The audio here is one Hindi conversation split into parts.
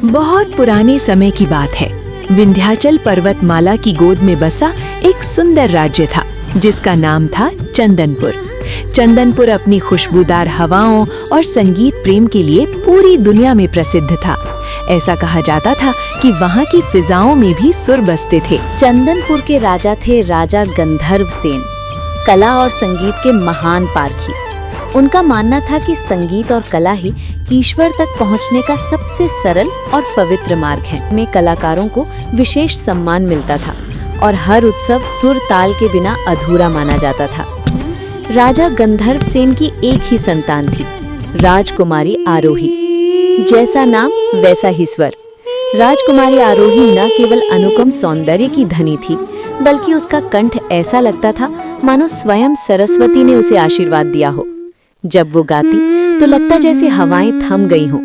बहुत पुराने समय की बात है। विंध्याचल पर्वतमाला की गोद में बसा एक सुंदर राज्य था जिसका नाम था चंदनपुर। चंदनपुर अपनी खुशबूदार हवाओं और संगीत प्रेम के लिए पूरी दुनिया में प्रसिद्ध था। ऐसा कहा जाता था कि वहाँ की फिजाओं में भी सुर बसते थे। चंदनपुर के राजा थे राजा गंधर्व सेन, कला और संगीत के महान पारखी। उनका मानना था कि संगीत और कला ही ईश्वर तक पहुंचने का सबसे सरल और पवित्र मार्ग है। में कलाकारों को विशेष सम्मान मिलता था और हर उत्सव सुर ताल के बिना अधूरा माना जाता था। राजा गंधर्व सेन की एक ही संतान थी, राजकुमारी आरोही। जैसा नाम वैसा ही स्वर। राजकुमारी आरोही न केवल अनुपम सौंदर्य की धनी थी, बल्कि उसका कंठ ऐसा लगता था मानो स्वयं सरस्वती ने उसे आशीर्वाद दिया हो। जब वो गाती तो लगता जैसे हवाएं थम गई हों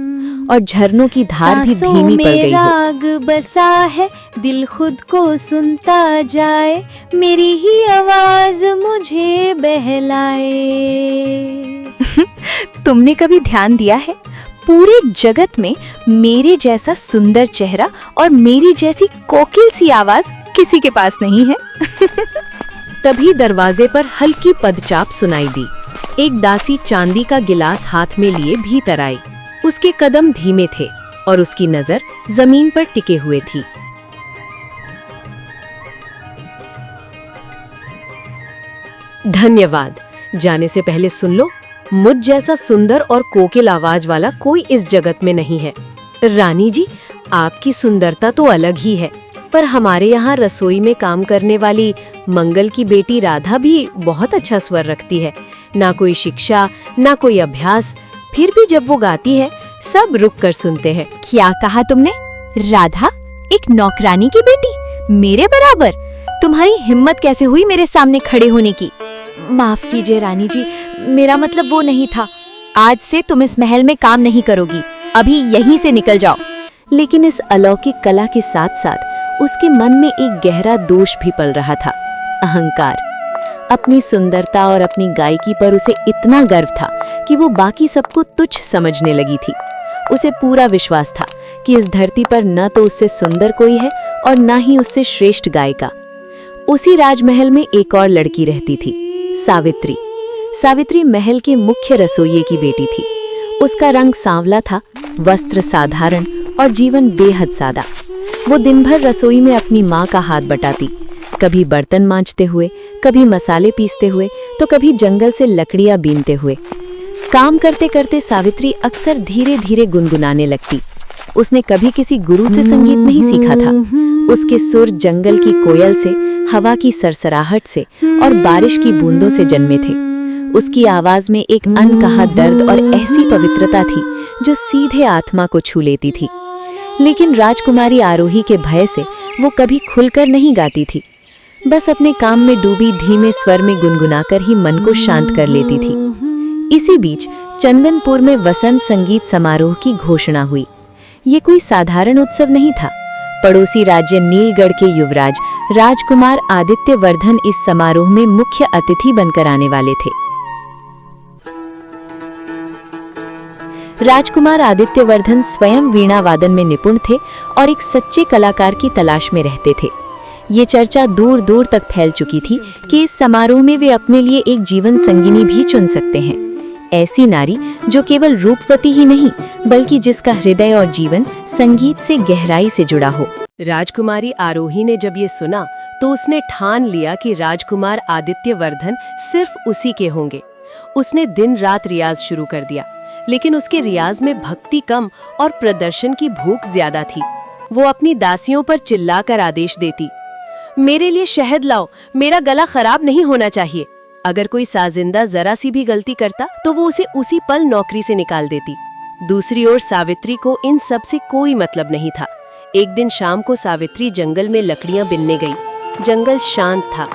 और झरनों की धार भी धीमी पड़ गई हो। राग बसा है, दिल खुद को सुनता जाए, मेरी ही आवाज मुझे बहलाए। तुमने कभी ध्यान दिया है, पूरे जगत में मेरे जैसा सुंदर चेहरा और मेरी जैसी कोकिल सी आवाज किसी के पास नहीं है। तभी दरवाजे पर हल्की पदचाप सुनाई दी। एक दासी चांदी का गिलास हाथ में लिए भीतर आई। उसके कदम धीमे थे और उसकी नजर जमीन पर टिके हुए थी। धन्यवाद। जाने से पहले सुन लो, मुझ जैसा सुंदर और कोकिल आवाज वाला कोई इस जगत में नहीं है। रानी जी, आपकी सुंदरता तो अलग ही है, पर हमारे यहाँ रसोई में काम करने वाली मंगल की बेटी राधा भी बहुत अच्छा स्वर रखती है। ना कोई शिक्षा, ना कोई अभ्यास, फिर भी जब वो गाती है सब रुक कर सुनते हैं। क्या कहा तुमने? राधा एक नौकरानी की बेटी, मेरे बराबर? तुम्हारी हिम्मत कैसे हुई मेरे सामने खड़े होने की? माफ कीजिए रानी जी, मेरा मतलब वो नहीं था। आज से तुम इस महल में काम नहीं करोगी, अभी यहीं से निकल जाओ। लेकिन इस अलौकिक कला के साथ साथ उसके मन में एक गहरा दोष भी पल रहा था, अहंकार। अपनी सुंदरता और अपनी गायकी पर उसे इतना गर्व था कि वो बाकी सबको तुच्छ समझने लगी थी। उसे पूरा विश्वास था कि इस धरती पर न तो उससे सुंदर कोई है और न ही उससे श्रेष्ठ गायिका। उसी राजमहल में एक और लड़की रहती थी, सावित्री। सावित्री महल के मुख्य रसोइये की बेटी थी। उसका रंग सांवला था, वस्त्र साधारण और जीवन बेहद सादा। वो दिन भर रसोई में अपनी माँ का हाथ बटाती, कभी बर्तन मांजते हुए, कभी मसाले पीसते हुए, तो कभी जंगल से लकड़ियां बीनते हुए। काम करते करते सावित्री अक्सर धीरे धीरे गुनगुनाने लगती। उसने कभी किसी गुरु से संगीत नहीं सीखा था। उसके सुर जंगल की कोयल से, हवा की सरसराहट से और बारिश की बूंदों से जन्मे थे। उसकी आवाज में एक अनकहा दर्द और ऐसी पवित्रता थी जो सीधे आत्मा को छू लेती थी। लेकिन राजकुमारी आरोही के भय से वो कभी खुलकर नहीं गाती थी। बस अपने काम में डूबी धीमे स्वर में गुनगुनाकर ही मन को शांत कर लेती थी। इसी बीच चंदनपुर में वसंत संगीत समारोह की घोषणा हुई। ये कोई साधारण उत्सव नहीं था। पड़ोसी राज्य नीलगढ़ के युवराज राजकुमार आदित्य वर्धन इस समारोह में मुख्य अतिथि बनकर आने वाले थे। राजकुमार आदित्य वर्धन स्वयं वीणा वादन में निपुण थे और एक सच्चे कलाकार की तलाश में रहते थे। ये चर्चा दूर दूर तक फैल चुकी थी कि इस समारोह में वे अपने लिए एक जीवन संगिनी भी चुन सकते हैं। ऐसी नारी जो केवल रूपवती ही नहीं, बल्कि जिसका हृदय और जीवन संगीत से गहराई से जुड़ा हो। राजकुमारी आरोही ने जब ये सुना तो उसने ठान लिया कि राजकुमार आदित्य वर्धन सिर्फ उसी के होंगे। उसने दिन रात रियाज शुरू कर दिया, लेकिन उसके रियाज में भक्ति कम और प्रदर्शन की भूख ज्यादा थी। वो अपनी दासियों पर चिल्लाकर आदेश देती, मेरे लिए शहद लाओ, मेरा गला खराब नहीं होना चाहिए। अगर कोई साजिंदा जरा सी भी गलती करता तो वो उसे उसी पल नौकरी से निकाल देती। दूसरी ओर सावित्री को इन सब से कोई मतलब नहीं था। एक दिन शाम को सावित्री जंगल में लकड़ियां बिनने गई। जंगल शांत था,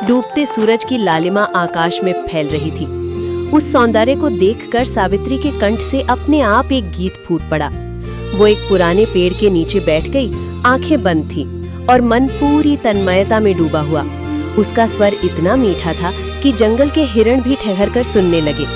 डूबते सूरज की लालिमा आकाश में फैल रही थी। उस सौंदर्य को देखकर सावित्री के कंठ से अपने आप एक गीत फूट पड़ा। वो एक पुराने पेड़ के नीचे बैठ गई, आंखें बंद थीं और मन पूरी तन्मयता में डूबा हुआ। उसका स्वर इतना मीठा था कि जंगल के हिरण भी ठहर कर सुनने लगे।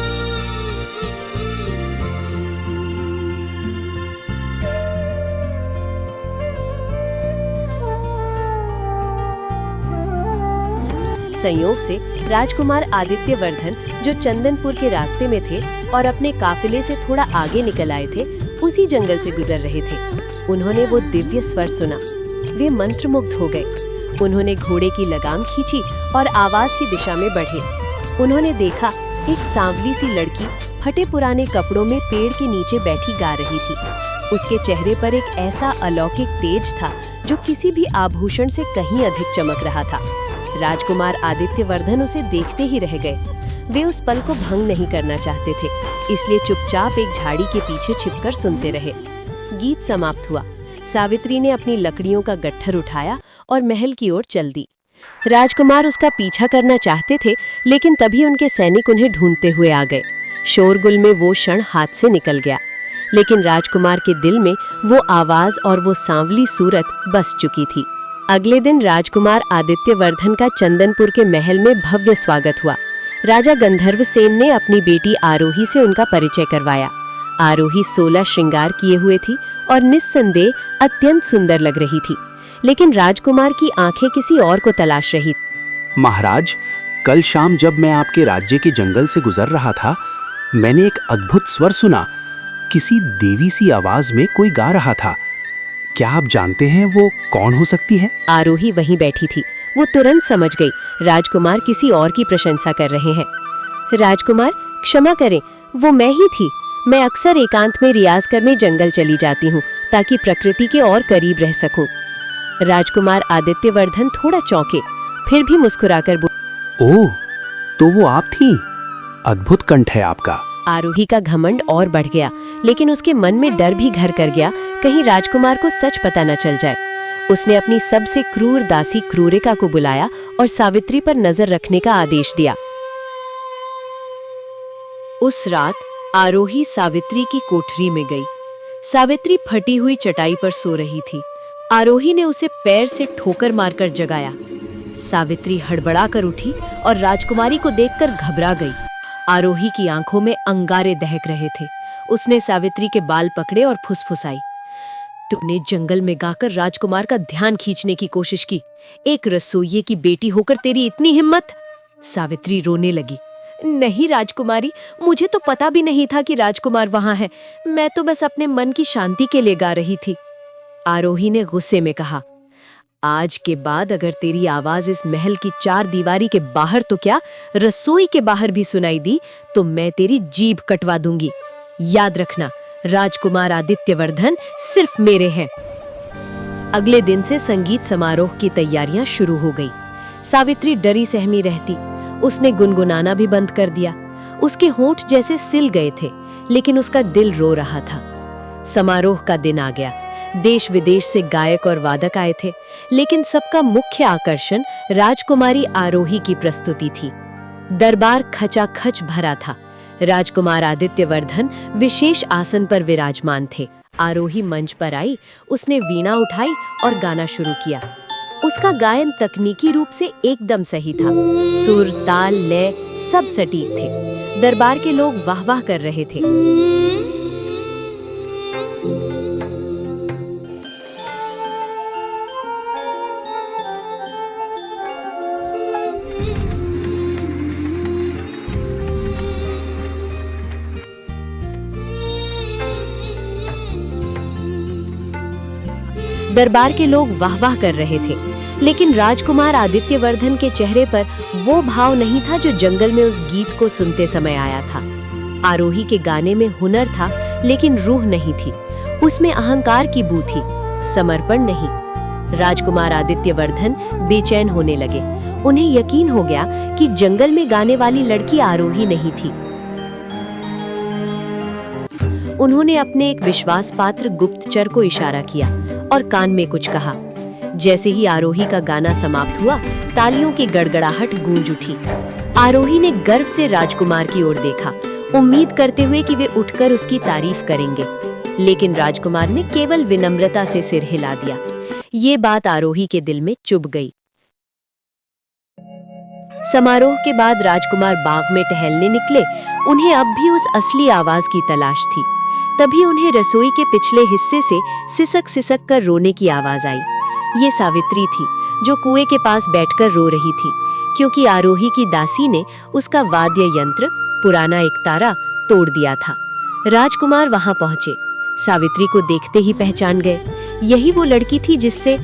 संयोग से राजकुमार आदित्य वर्धन, जो चंदनपुर के रास्ते में थे और अपने काफिले से थोड़ा आगे निकल आए थे, उसी जंगल से गुजर रहे थे। उन्होंने वो दिव्य स्वर सुना। वे मंत्रमुग्ध हो गए। उन्होंने घोड़े की लगाम खींची और आवाज की दिशा में बढ़े। उन्होंने देखा एक सांवली सी लड़की फटे पुराने कपड़ों में पेड़ के नीचे बैठी गा रही थी। उसके चेहरे पर एक ऐसा अलौकिक तेज था जो किसी भी आभूषण से कहीं अधिक चमक रहा था। राजकुमार आदित्य वर्धन उसे देखते ही रह गए। वे उस पल को भंग नहीं करना चाहते थे, इसलिए चुपचाप एक झाड़ी के पीछे छिपकर सुनते रहे। गीत समाप्त हुआ। सावित्री ने अपनी लकड़ियों का गट्ठर उठाया और महल की ओर चल दी। राजकुमार उसका पीछा करना चाहते थे, लेकिन तभी उनके सैनिक उन्हें ढूंढते हुए आ गए। शोरगुल में वो क्षण हाथ से निकल गया, लेकिन राजकुमार के दिल में वो आवाज और वो सांवली सूरत बस चुकी थी। अगले दिन राजकुमार आदित्य वर्धन का चंदनपुर के महल में भव्य स्वागत हुआ। राजा गंधर्व सेन ने अपनी बेटी आरोही से उनका परिचय करवाया। आरोही 16 श्रृंगार किए हुए थी और निस्संदेह अत्यंत सुंदर लग रही थी, लेकिन राजकुमार की आंखें किसी और को तलाश रही। महाराज, कल शाम जब मैं आपके राज्य के जंगल से गुजर रहा था, मैंने एक अद्भुत स्वर सुना। किसी देवी सी आवाज में कोई गा रहा था। क्या आप जानते हैं वो कौन हो सकती है? आरोही वहीं बैठी थी। वो तुरंत समझ गई राजकुमार किसी और की प्रशंसा कर रहे हैं। राजकुमार, क्षमा करें, वो मैं ही थी। मैं अक्सर एकांत में रियाज करने जंगल चली जाती हूँ ताकि प्रकृति के और करीब रह सकूं। राजकुमार आदित्य वर्धन थोड़ा चौंके, फिर भी मुस्कुराकर बोले, ओह, तो वो आप थीं। अद्भुत कंठ है आपका। आरोही का घमंड और बढ़ गया, लेकिन उसके मन में डर भी घर कर गया, कहीं राजकुमार को सच पता न चल जाए। उसने अपनी सबसे क्रूर दासी क्रूरिका को बुलाया और सावित्री पर नजर रखने का आदेश दिया। उस रात आरोही सावित्री की कोठरी में गई। सावित्री फटी हुई चटाई पर सो रही थी। आरोही ने उसे पैर से ठोकर मारकर जगाया। सावित्री हड़बड़ाकर उठी और राजकुमारी को देखकर घबरा गई। आरोही की आंखों में अंगारे दहक रहे थे। उसने सावित्री के बाल पकड़े और फुसफुसाई, तुमने जंगल में गाकर राजकुमार का ध्यान खींचने की कोशिश की। एक रसोइये की बेटी होकर तेरी इतनी हिम्मत। सावित्री रोने लगी। नहीं राजकुमारी, मुझे तो पता भी नहीं था कि राजकुमार वहां है। मैं तो बस अपने मन की शांति के लिए गा रही थी। आरोही ने गुस्से में कहा, आज के बाद अगर तेरी आवाज इस महल की 4 दीवारी के बाहर तो क्या, रसोई के बाहर भी सुनाई दी तो मैं तेरी जीभ कटवा दूंगी। याद रखना, राजकुमार आदित्य वर्धन सिर्फ मेरे हैं। अगले दिन से संगीत समारोह की तैयारियां शुरू हो गई। सावित्री डरी सहमी रहती। उसने गुनगुनाना भी बंद कर दिया। उसके होंठ जैसे सिल गए थे, लेकिन उसका दिल रो रहा था। समारोह का दिन आ गया। देश विदेश से गायक और वादक आए थे, लेकिन सबका मुख्य आकर्षण राजकुमारी आरोही की प्रस्तुति थी। दरबार खचाखच भरा था। राजकुमार आदित्य वर्धन विशेष आसन पर विराजमान थे। आरोही मंच पर आई। उसने वीणा उठाई और गाना शुरू किया। उसका गायन तकनीकी रूप से एकदम सही था। सुर, ताल, लय सब सटीक थे। दरबार के लोग वाह वाह कर रहे थे। दरबार के लोग वाह वाह कर रहे थे, लेकिन राजकुमार आदित्य वर्धन के चेहरे पर वो भाव नहीं था जो जंगल में उस गीत को सुनते समय आया था। आरोही के गाने में हुनर था, लेकिन रूह नहीं थी। उसमें अहंकार की बू थी, समर्पण नहीं। राजकुमार आदित्य वर्धन बेचैन होने लगे। उन्हें यकीन हो गया कि जंगल में गाने वाली लड़की आरोही नहीं थी। उन्होंने अपने एक विश्वास पात्र गुप्तचर को इशारा किया और कान में कुछ कहा। जैसे ही आरोही का गाना समाप्त हुआ, तालियों की गड़गड़ाहट गूंज उठी। आरोही ने गर्व से राजकुमार की ओर देखा, उम्मीद करते हुए कि वे उठकर उसकी तारीफ करेंगे, लेकिन राजकुमार ने केवल विनम्रता से सिर हिला दिया। ये बात आरोही के दिल में चुभ गई। समारोह के बाद राजकुमार बाग में टहलने निकले। उन्हें अब भी उस असली आवाज की तलाश थी। तभी उन्हें रसोई के पिछले हिस्से से सिसक सिसक कर रोने की आवाज आई। ये सावित्री थी, जो कुएं के पास बैठकर रो रही थी। क्योंकि आरोही की दासी ने उसका वाद्य यंत्र, पुराना एक तारा, तोड़ दिया था। राजकुमार वहां पहुंचे, सावित्री को देखते ही पहचान गए। यही वो लड़की थी जिससे।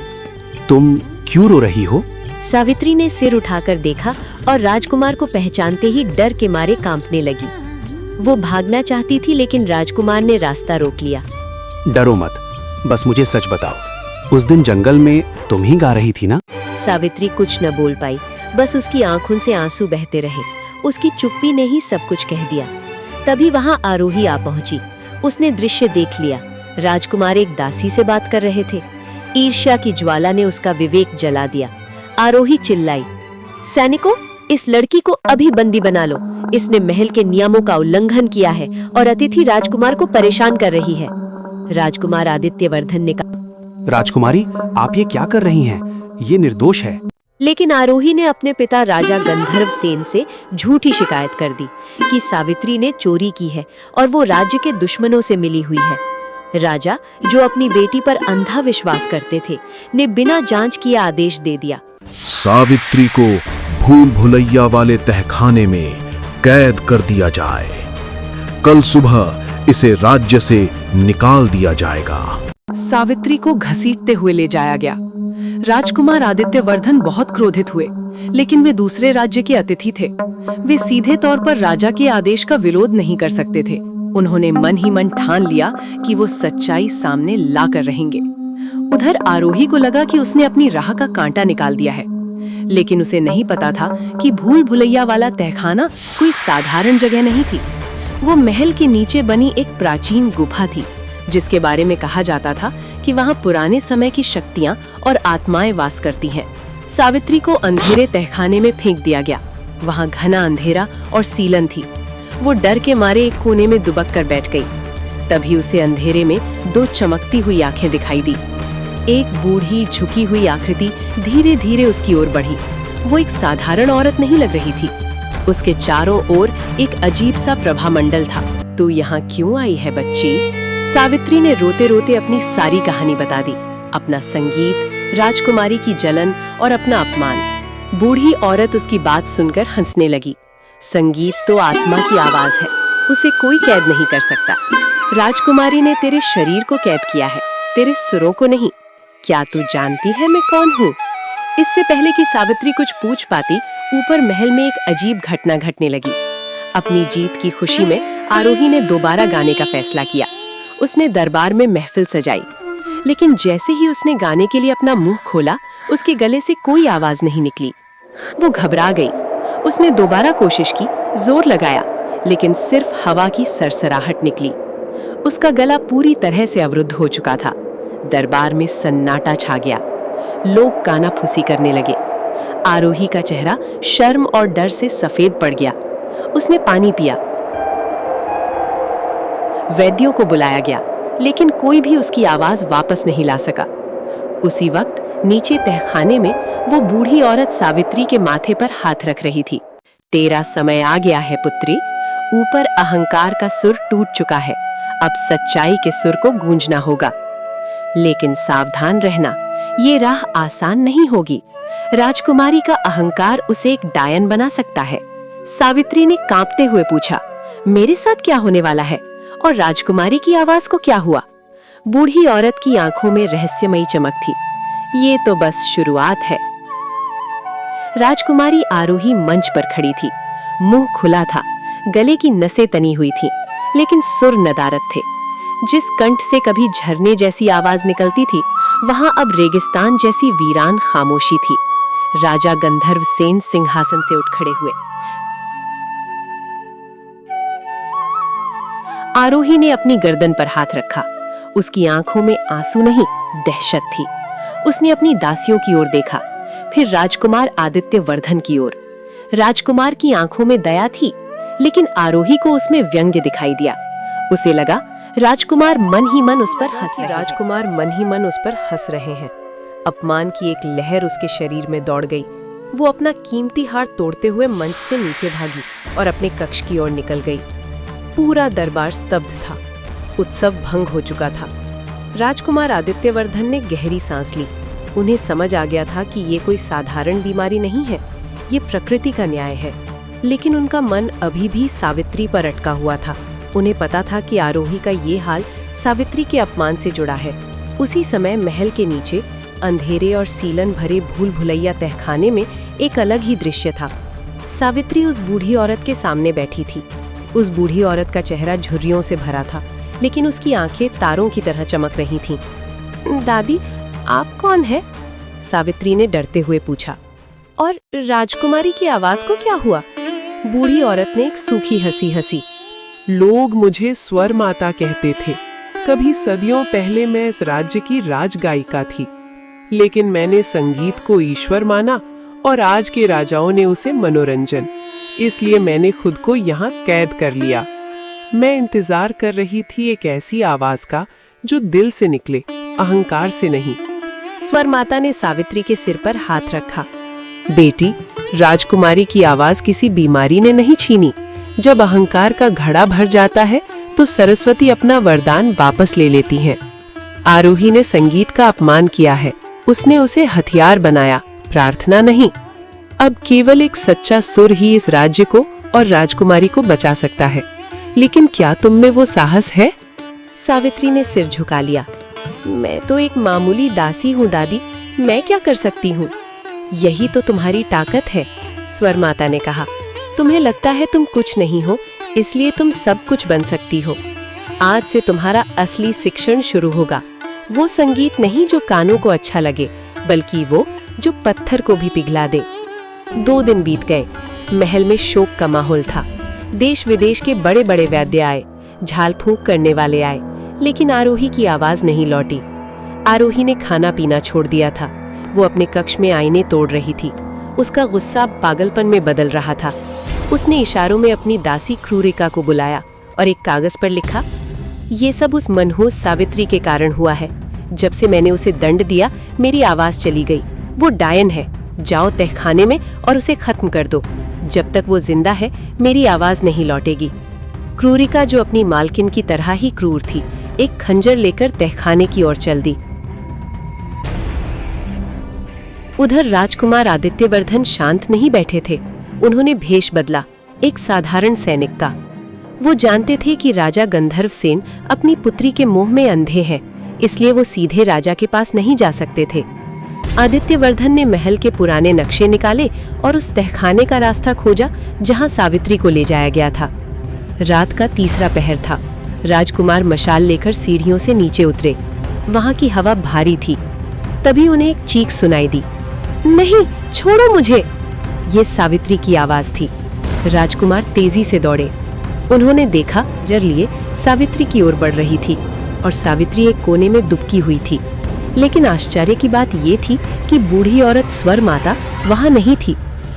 तुम क्यों रो रही हो? सावित्री ने सिर उठाकर देखा और राजकुमार को पहचानते ही डर के मारे कांपने लगी। वो भागना चाहती थी लेकिन राजकुमार ने रास्ता रोक लिया। डरो मत, बस मुझे सच बताओ, उस दिन जंगल में तुम ही गा रही थी ना? सावित्री कुछ न बोल पाई, बस उसकी आंखों से आंसू बहते रहे। उसकी चुप्पी ने ही सब कुछ कह दिया। तभी वहां आरोही आ पहुंची। उसने दृश्य देख लिया। राजकुमार एक दासी से बात कर रहे थे। ईर्ष्या की ज्वाला ने उसका विवेक जला दिया। आरोही चिल्लाई, सैनिकों, इस लड़की को अभी बंदी बना लो। इसने महल के नियमों का उल्लंघन किया है और अतिथि राजकुमार को परेशान कर रही है। राजकुमार आदित्यवर्धन ने कहा, राजकुमारी, आप ये क्या कर रही हैं? ये निर्दोष है। लेकिन आरोही ने अपने पिता राजा गंधर्व सेन से झूठी शिकायत कर दी कि सावित्री ने चोरी की है और वो राज्य के दुश्मनों से मिली हुई है। राजा, जो अपनी बेटी पर अंधा विश्वास करते थे, ने बिना जांच किए आदेश दे दिया। सावित्री को भूल भुलैया वाले तहखाने में कैद कर दिया जाए। कल सुबह इसे राज्य से निकाल दिया जाएगा। सावित्री को घसीटते हुए ले जाया गया। राजकुमार आदित्यवर्धन बहुत क्रोधित हुए, लेकिन वे दूसरे राज्य के अतिथि थे। वे सीधे तौर पर राजा के आदेश का विरोध नहीं कर सकते थे। उन्होंने मन ही मन ठान लिया कि वो सच्चाई सामने लाकर रहेंगे। उधर आरोही को लगा कि उसने अपनी राह का कांटा निकाल दिया है, लेकिन उसे नहीं पता था कि भूल भुलैया वाला तहखाना कोई साधारण जगह नहीं थी। वो महल के नीचे बनी एक प्राचीन गुफा थी, जिसके बारे में कहा जाता था कि वहां पुराने समय की शक्तियां और आत्माएं वास करती हैं। सावित्री को अंधेरे तहखाने में फेंक दिया गया। वहां घना अंधेरा और सीलन थी। वो डर के मारे एक कोने में दुबक कर बैठ गई। तभी उसे अंधेरे में दो चमकती हुई आंखें दिखाई दी। एक बूढ़ी झुकी हुई आकृति धीरे धीरे उसकी ओर बढ़ी। वो एक साधारण औरत नहीं लग रही थी। उसके चारों ओर एक अजीब सा प्रभामंडल था। तू यहाँ क्यों आई है बच्ची? सावित्री ने रोते रोते अपनी सारी कहानी बता दी। अपना संगीत, राजकुमारी की जलन और अपना अपमान। बूढ़ी औरत उसकी बात सुनकर हंसने लगी। संगीत तो आत्मा की आवाज है, उसे कोई कैद नहीं कर सकता। राजकुमारी ने तेरे शरीर को कैद किया है, तेरे सुरों को नहीं। क्या तू जानती है मैं कौन हूँ? इससे पहले कि सावित्री कुछ पूछ पाती, ऊपर महल में एक अजीब घटना घटने लगी। अपनी जीत की खुशी में आरोही ने दोबारा गाने का फैसला किया। उसने दरबार में महफिल सजाई, लेकिन जैसे ही उसने गाने के लिए अपना मुंह खोला, उसके गले से कोई आवाज नहीं निकली। वो घबरा गई। उसने दोबारा कोशिश की, जोर लगाया, लेकिन सिर्फ हवा की सरसराहट निकली। उसका गला पूरी तरह से अवरुद्ध हो चुका था। दरबार में सन्नाटा छा गया। लोग कानाफूसी करने लगे। आरोही का चेहरा शर्म और डर से सफेद पड़ गया। उसने पानी पिया। वैद्यों को बुलाया गया, लेकिन कोई भी उसकी आवाज वापस नहीं ला सका। उसी वक्त नीचे तहखाने में वो बूढ़ी औरत सावित्री के माथे पर हाथ रख रही थी। तेरा समय आ गया है पुत्री। ऊपर अहंकार का सुर टूट चुका है, अब सच्चाई के सुर को गूंजना होगा। लेकिन सावधान रहना, ये राह आसान नहीं होगी। राजकुमारी का अहंकार उसे एक डायन बना सकता है। सावित्री ने कांपते हुए पूछा, मेरे साथ क्या होने वाला है? और राजकुमारी की आवाज को क्या हुआ? बूढ़ी औरत की आंखों में रहस्यमयी चमक थी। ये तो बस शुरुआत है। राजकुमारी आरोही मंच पर खड़ी थी। मुंह खुला था, गले की नसें तनी हुई थी, लेकिन सुर नदारद थे। जिस कंठ से कभी झरने जैसी आवाज निकलती थी, वहां अब रेगिस्तान जैसी वीरान खामोशी थी। राजा गंधर्व सेन सिंहासन से उठ खड़े हुए। आरोही ने अपनी गर्दन पर हाथ रखा। उसकी आंखों में आंसू नहीं, दहशत थी। उसने अपनी दासियों की ओर देखा, फिर राजकुमार आदित्यवर्धन की ओर। राजकुमार की आंखों में दया थी, लेकिन आरोही को उसमें व्यंग्य दिखाई दिया। उसे लगा राजकुमार मन ही मन उस पर हंस रहे हैं। अपमान की एक लहर उसके शरीर में दौड़ गई। वो अपना कीमती हार तोड़ते हुए मंच से नीचे भागी और अपने कक्ष की ओर निकल गई। पूरा दरबार स्तब्ध था। उत्सव भंग हो चुका था। राजकुमार आदित्यवर्धन ने गहरी सांस ली। उन्हें समझ आ गया था कि ये कोई साधारण बीमारी नहीं है, ये प्रकृति का न्याय है। लेकिन उनका मन अभी भी सावित्री पर अटका हुआ था। उन्हें पता था कि आरोही का ये हाल सावित्री के अपमान से जुड़ा है। उसी समय महल के नीचे अंधेरे और सीलन भरे भूल भुलैया तहखाने में एक अलग ही दृश्य था। सावित्री उस बूढ़ी औरत के सामने बैठी थी। उस बूढ़ी औरत का चेहरा झुर्रियों से भरा था, लेकिन उसकी आंखें तारों की तरह चमक रही थीं। दादी, आप कौन है? सावित्री ने डरते हुए पूछा। और राजकुमारी की आवाज को क्या हुआ? बूढ़ी औरत ने एक सूखी हंसी हंसी। लोग मुझे स्वर माता कहते थे। कभी सदियों पहले मैं इस राज्य की राजगायिका थी, लेकिन मैंने संगीत को ईश्वर माना और आज के राजाओं ने उसे मनोरंजन। इसलिए मैंने खुद को यहाँ कैद कर लिया। मैं इंतजार कर रही थी एक ऐसी आवाज का जो दिल से निकले, अहंकार से नहीं। स्वर माता ने सावित्री के सिर पर हाथ रखा। बेटी, राजकुमारी की आवाज किसी बीमारी ने नहीं छीनी। जब अहंकार का घड़ा भर जाता है तो सरस्वती अपना वरदान वापस ले लेती हैं। आरोही ने संगीत का अपमान किया है। उसने उसे हथियार बनाया, प्रार्थना नहीं। अब केवल एक सच्चा सुर ही इस राज्य को और राजकुमारी को बचा सकता है। लेकिन क्या तुम में वो साहस है? सावित्री ने सिर झुका लिया। मैं तो एक मामूली दासी हूँ दादी, मैं क्या कर सकती हूँ? यही तो तुम्हारी ताकत है, स्वर माता ने कहा। तुम्हें लगता है तुम कुछ नहीं हो, इसलिए तुम सब कुछ बन सकती हो। आज से तुम्हारा असली शिक्षण शुरू होगा। वो संगीत नहीं जो कानों को अच्छा लगे, बल्कि वो जो पत्थर को भी पिघला दे। 2 दिन बीत गए। महल में शोक का माहौल था। देश विदेश के बड़े बड़े वैद्य आए, झाल फूंक करने वाले आए, लेकिन आरोही की आवाज नहीं लौटी। आरोही ने खाना पीना छोड़ दिया था। वो अपने कक्ष में आईने तोड़ रही थी। उसका गुस्सा पागलपन में बदल रहा था। उसने इशारों में अपनी दासी क्रूरिका को बुलाया और एक कागज पर लिखा, ये सब उस मनहूस सावित्री के कारण हुआ है। जब से मैंने उसे दंड दिया, मेरी आवाज चली गई। वो डायन है। जाओ तहखाने में और उसे खत्म कर दो। जब तक वो जिंदा है, मेरी आवाज नहीं लौटेगी। क्रूरिका, जो अपनी मालकिन की तरह ही क्रूर थी, एक खंजर लेकर तहखाने की ओर चल दी। उधर राजकुमार आदित्यवर्धन शांत नहीं बैठे थे। उन्होंने भेष बदला, एक साधारण सैनिक का। वो जानते थे कि राजा गंधर्वसेन अपनी पुत्री के मोह में अंधे हैं, इसलिए वो सीधे राजा के पास नहीं जा सकते थे। आदित्यवर्धन ने महल के पुराने नक्शे निकाले और उस तहखाने का रास्ता खोजा जहां सावित्री को ले जाया गया था। रात का 3रा पहर था। राजकुमार मशाल लेकर सीढ़ियों से नीचे उतरे। वहां की हवा भारी थी। तभी उन्हें एक चीख सुनाई दी। नहीं, छोड़ो मुझे! ये सावित्री की आवाज थी। राजकुमार तेजी से दौड़े। उन्होंने देखा, जर लिए सावित्री की ओर बढ़ रही थी और सावित्री एक कोने में दुबकी हुई थी। लेकिन आश्चर्य की बात ये थी कि बूढ़ी औरत स्वर माता वहां नहीं थी।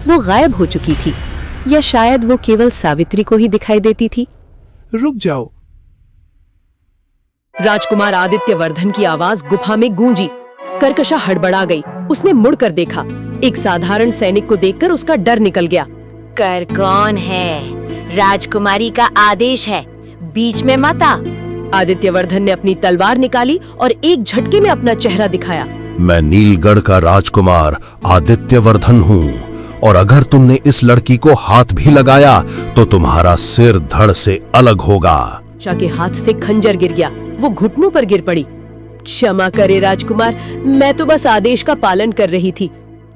वो गायब हो चुकी थी, या शायद वो केवल सावित्री को ही दिखाई देती थी। रुक जाओ! राजकुमार आदित्यवर्धन की आवाज गुफा में गूंजी। कर्कशा हड़बड़ा गई। उसने मुड़कर देखा। एक साधारण सैनिक को देखकर उसका डर निकल गया। कर कौन है? राजकुमारी का आदेश है, बीच में मत आ। आदित्यवर्धन ने अपनी तलवार निकाली और एक झटके में अपना चेहरा दिखाया। मैं नीलगढ़ का राजकुमार आदित्यवर्धन हूँ, और अगर तुमने इस लड़की को हाथ भी लगाया तो तुम्हारा सिर धड़ से अलग होगा। शाह के हाथ से खंजर गिर गया। वो घुटनों पर गिर पड़ी। क्षमा करे राजकुमार, मैं तो बस आदेश का पालन कर रही थी।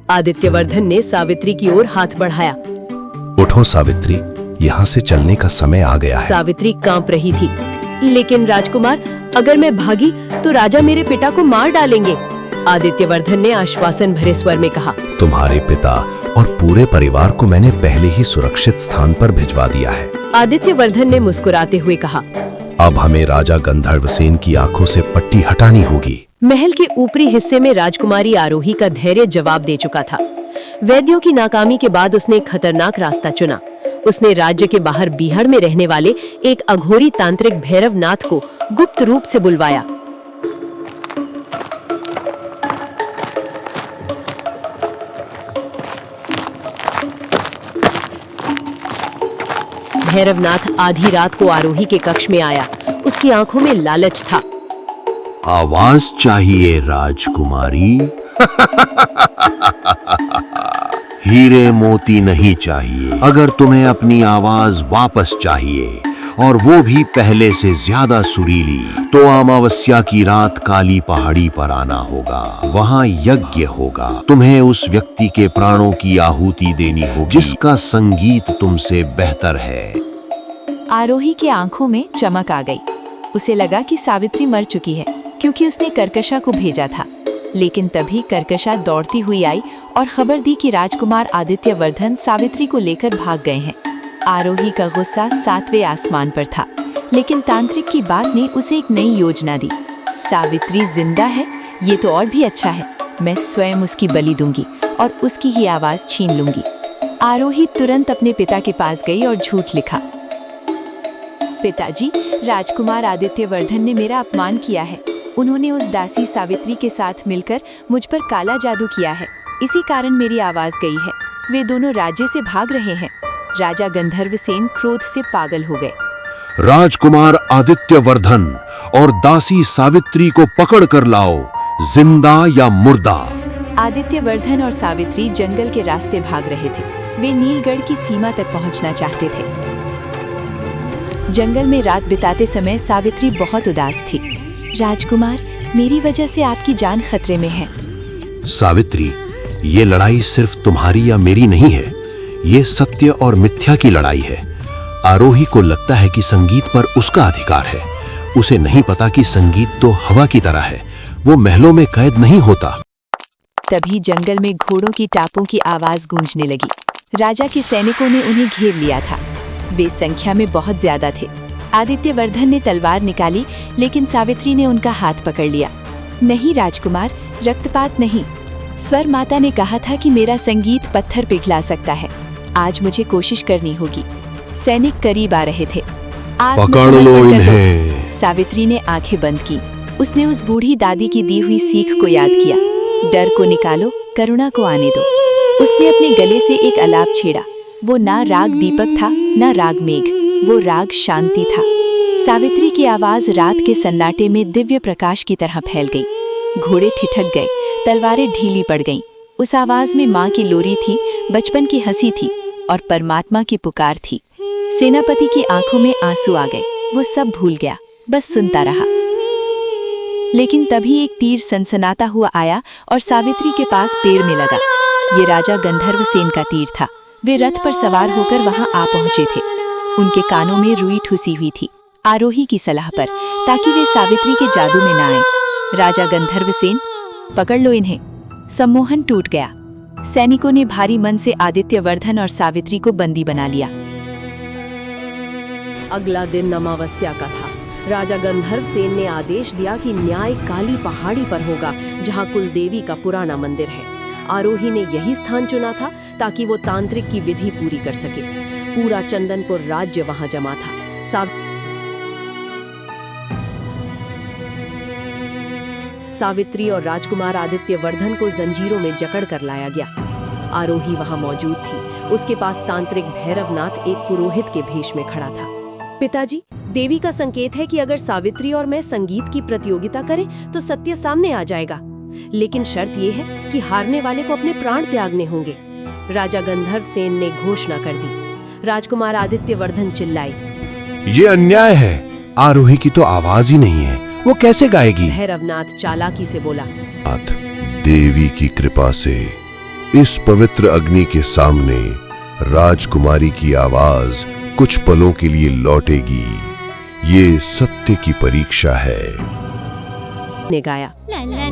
आदित्यवर्धन ने सावित्री की ओर हाथ बढ़ाया। उठो सावित्री, यहाँ से चलने का समय आ गया है। सावित्री कांप रही थी। लेकिन राजकुमार, अगर मैं भागी तो राजा मेरे पिता को मार डालेंगे। आदित्यवर्धन ने आश्वासन भरे स्वर में कहा। तुम्हारे पिता और पूरे परिवार को मैंने पहले ही सुरक्षित स्थान पर भिजवा दिया है। आदित्यवर्धन ने मुस्कुराते हुए कहा। अब हमें राजा गंधर्वसेन की आंखों से पट्टी हटानी होगी। महल के ऊपरी हिस्से में राजकुमारी आरोही का धैर्य जवाब दे चुका था। वैद्यों की नाकामी के बाद उसने एक खतरनाक रास्ता चुना। उसने राज्य के बाहर बीहड़ में रहने वाले एक अघोरी तांत्रिक भैरवनाथ को गुप्त रूप से बुलवाया। भैरवनाथ आधी रात को आरोही के कक्ष में आया। उसकी आंखों में लालच था। आवाज चाहिए राजकुमारी? हीरे मोती नहीं चाहिए। अगर तुम्हें अपनी आवाज वापस चाहिए और वो भी पहले से ज्यादा सुरीली, तो अमावस्या की रात काली पहाड़ी पर आना होगा। वहाँ यज्ञ होगा। तुम्हें उस व्यक्ति के प्राणों की आहुति देनी होगी जिसका संगीत तुमसे बेहतर है। आरोही की आंखों में चमक आ गई। उसे लगा कि सावित्री मर चुकी है, क्योंकि उसने कर्कशा को भेजा था। लेकिन तभी कर्कशा दौड़ती हुई आई और खबर दी कि राजकुमार आदित्य वर्धन सावित्री को लेकर भाग गए हैं। आरोही का गुस्सा 7वें आसमान पर था, लेकिन तांत्रिक की बात ने उसे एक नई योजना दी। सावित्री जिंदा है, ये तो और भी अच्छा है। मैं स्वयं उसकी बलि दूंगी और उसकी ही आवाज छीन लूंगी। आरोही तुरंत अपने पिता के पास गई और झूठ लिखा। पिताजी, राजकुमार आदित्य वर्धन ने मेरा अपमान किया है। उन्होंने उस दासी सावित्री के साथ मिलकर मुझ पर काला जादू किया है। इसी कारण मेरी आवाज गई है। वे दोनों राज्य से भाग रहे हैं। राजा गंधर्वसेन क्रोध से पागल हो गए। राजकुमार आदित्य वर्धन और दासी सावित्री को पकड़ कर लाओ, जिंदा या मुर्दा। आदित्य वर्धन और सावित्री जंगल के रास्ते भाग रहे थे। वे नीलगढ़ की सीमा तक पहुंचना चाहते थे। जंगल में रात बिताते समय सावित्री बहुत उदास थी। राजकुमार, मेरी वजह से आपकी जान खतरे में है। सावित्री, ये लड़ाई सिर्फ तुम्हारी या मेरी नहीं है। ये सत्य और मिथ्या की लड़ाई है। आरोही को लगता है कि संगीत पर उसका अधिकार है। उसे नहीं पता कि संगीत तो हवा की तरह है, वो महलों में कैद नहीं होता। तभी जंगल में घोड़ों की टापों की आवाज गूंजने लगी। राजा के सैनिकों ने उन्हें घेर लिया था। वे संख्या में बहुत ज्यादा थे। आदित्य वर्धन ने तलवार निकाली, लेकिन सावित्री ने उनका हाथ पकड़ लिया। नहीं राजकुमार, रक्तपात नहीं। स्वर माता ने कहा था कि मेरा संगीत पत्थर पिघला सकता है। आज मुझे कोशिश करनी होगी। सैनिक करीब आ रहे थे। पकड़ लो इन्हें। सावित्री ने आंखें बंद की। उसने उस बूढ़ी दादी की दी हुई सीख को याद किया। डर को निकालो, करुणा को आने दो। उसने अपने गले से एक अलाप छेड़ा। वो ना राग दीपक था, ना राग मेघ, वो राग शांति था। सावित्री की आवाज रात के सन्नाटे में दिव्य प्रकाश की तरह फैल गई। घोड़े ठिठक गए, तलवारें ढीली पड़ गईं। उस आवाज में माँ की लोरी थी, बचपन की हंसी थी और परमात्मा की पुकार थी। सेनापति की आंखों में आंसू आ गए। वो सब भूल गया, बस सुनता रहा। लेकिन तभी एक तीर सनसनाता हुआ आया और सावित्री के पास पैर में लगा। ये राजा गंधर्वसेन का तीर था। वे रथ पर सवार होकर वहां आ पहुंचे थे। उनके कानों में रुई ठुसी हुई थी, आरोही की सलाह पर, ताकि वे सावित्री के जादू में ना आए। राजा गंधर्वसेन, पकड़ लो इन्हें। सम्मोहन टूट गया। सैनिकों ने भारी मन से आदित्य वर्धन और सावित्री को बंदी बना लिया। अगला दिन अमावस्या का था। राजा गंधर्वसेन ने आदेश दिया कि न्याय काली पहाड़ी पर होगा, जहां कुलदेवी का पुराना मंदिर है। आरोही ने यही स्थान चुना था ताकि वो तांत्रिक की विधि पूरी कर सके। पूरा चंदनपुर राज्य वहां जमा था। सावित्री और राजकुमार आदित्य वर्धन को जंजीरों में जकड़ कर लाया गया। आरोही वहां मौजूद थी। उसके पास तांत्रिक भैरवनाथ एक पुरोहित के भेष में खड़ा था। पिताजी, देवी का संकेत है कि अगर सावित्री और मैं संगीत की प्रतियोगिता करें तो सत्य सामने आ जाएगा, लेकिन शर्त यह है कि हारने वाले को अपने प्राण त्यागने होंगे। राजा गंधर्वसेन ने घोषणा कर दी। राजकुमार आदित्य वर्धन चिल्लाए, ये अन्याय है। आरोही की तो आवाज ही नहीं है, वो कैसे गाएगी? भैरवनाथ चालाकी से बोला, देवी की कृपा से इस पवित्र अग्नि के सामने राजकुमारी की आवाज कुछ पलों के लिए लौटेगी। ये सत्य की परीक्षा है। ने गाया।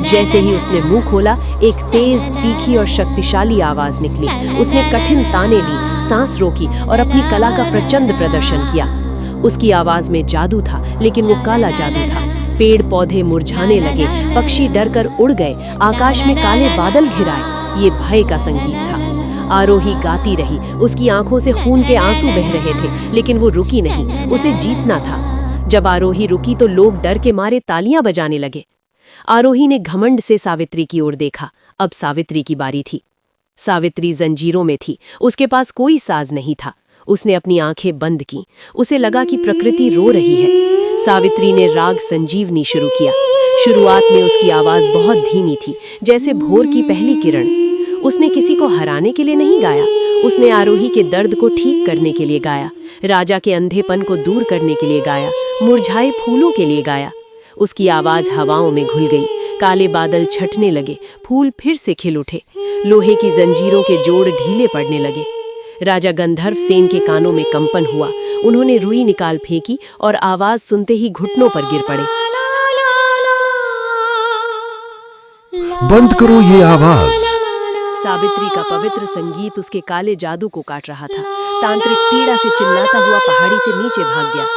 जैसे ही उसने मुंह खोला, एक तेज, तीखी और शक्तिशाली आवाज निकली। उसने कठिन ताने ली, सांस रोकी और अपनी कला का प्रचंड प्रदर्शन किया। उसकी आवाज में जादू था, लेकिन वो काला जादू था। पेड़ पौधे मुरझाने लगे, पक्षी डरकर उड़ गए, आकाश में काले बादल घिराए। ये भय का संगीत था। आरोही गाती रही। उसकी आंखों से खून के आंसू बह रहे थे, लेकिन वो रुकी नहीं। उसे जीतना था। जब आरोही रुकी तो लोग डर के मारे तालियां बजाने लगे। आरोही ने घमंड से सावित्री की ओर देखा। अब सावित्री की बारी थी। सावित्री जंजीरों में थी। उसके पास कोई साज नहीं था। उसने अपनी आंखें बंद की। उसे लगा कि प्रकृति रो रही है। सावित्री ने राग संजीवनी शुरू किया। शुरुआत में उसकी आवाज बहुत धीमी थी, जैसे भोर की पहली किरण। उसने किसी को हराने के लिए नहीं गाया, उसने आरोही के दर्द को ठीक करने के लिए गाया, राजा के अंधेपन को दूर करने के लिए गाया, मुरझाए फूलों के लिए गाया। उसकी आवाज हवाओं में घुल गई, काले बादल छटने लगे, फूल फिर से खिल उठे, लोहे की जंजीरों के जोड़ ढीले पड़ने लगे। राजा गंधर्व सेन के कानों में कंपन हुआ। उन्होंने रुई निकाल फेंकी और आवाज सुनते ही घुटनों पर गिर पड़े। बंद करो ये आवाज। सावित्री का पवित्र संगीत उसके काले जादू को काट रहा था। तांत्रिक पीड़ा से चिल्लाता हुआ पहाड़ी से नीचे भाग गया।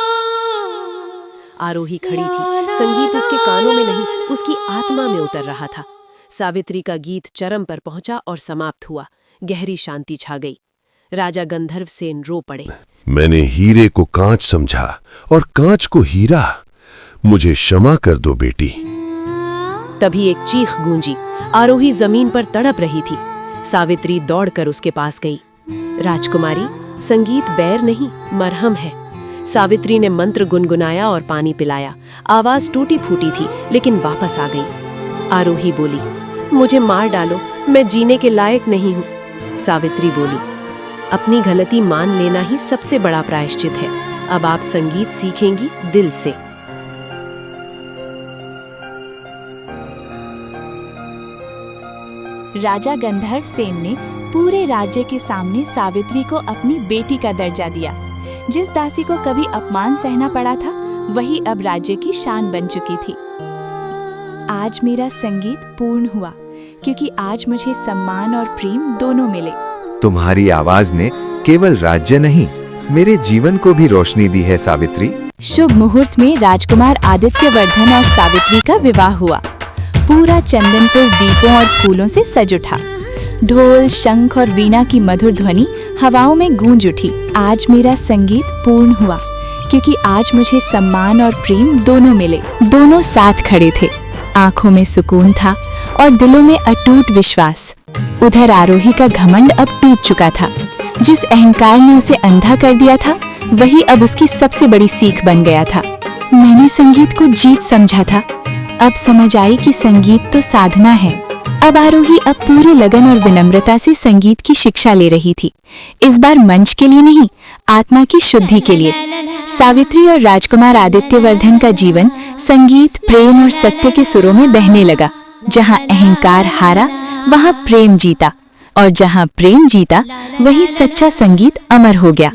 आरोही खड़ी थी, संगीत उसके कानों में नहीं, उसकी आत्मा में उतर रहा था। सावित्री का गीत चरम पर पहुंचा और समाप्त हुआ। गहरी शांति छा गई। राजा गंधर्व सेन रो पड़े। मैंने हीरे को कांच समझा और कांच को हीरा। मुझे क्षमा कर दो बेटी। तभी एक चीख गूंजी। आरोही जमीन पर तड़प रही थी। सावित्री दौड़कर उसके पास गई। राजकुमारी, संगीत बैर नहीं, मरहम है। सावित्री ने मंत्र गुनगुनाया और पानी पिलाया। आवाज टूटी फूटी थी, लेकिन वापस आ गई। आरोही बोली, मुझे मार डालो, मैं जीने के लायक नहीं हूँ। सावित्री बोली, अपनी गलती मान लेना ही सबसे बड़ा प्रायश्चित है। अब आप संगीत सीखेंगी दिल से। राजा गंधर्व सेन ने पूरे राज्य के सामने सावित्री को अपनी बेटी का दर्जा दिया। जिस दासी को कभी अपमान सहना पड़ा था, वही अब राज्य की शान बन चुकी थी। आज मेरा संगीत पूर्ण हुआ, क्योंकि आज मुझे सम्मान और प्रेम दोनों मिले। तुम्हारी आवाज ने केवल राज्य नहीं, मेरे जीवन को भी रोशनी दी है सावित्री। शुभ मुहूर्त में राजकुमार आदित्यवर्धन और सावित्री का विवाह हुआ। पूरा चंदनपुर दीपों और फूलों से सज उठा। ढोल, शंख और वीणा की मधुर ध्वनि हवाओं में गूंज उठी। आज मेरा संगीत पूर्ण हुआ, क्योंकि आज मुझे सम्मान और प्रेम दोनों मिले। दोनों साथ खड़े थे। आंखों में सुकून था और दिलों में अटूट विश्वास। उधर आरोही का घमंड अब टूट चुका था। जिस अहंकार ने उसे अंधा कर दिया था, वही अब उसकी सबसे बड़ी सीख बन गया था। मैंने संगीत को जीत समझा था, अब समझ आई कि संगीत तो साधना है। अब आरोही अब पूरी लगन और विनम्रता से संगीत की शिक्षा ले रही थी। इस बार मंच के लिए नहीं, आत्मा की शुद्धि के लिए। सावित्री और राजकुमार आदित्यवर्धन का जीवन संगीत, प्रेम और सत्य के सुरों में बहने लगा। जहाँ अहंकार हारा, वहाँ प्रेम जीता, और जहाँ प्रेम जीता, वही सच्चा संगीत अमर हो गया।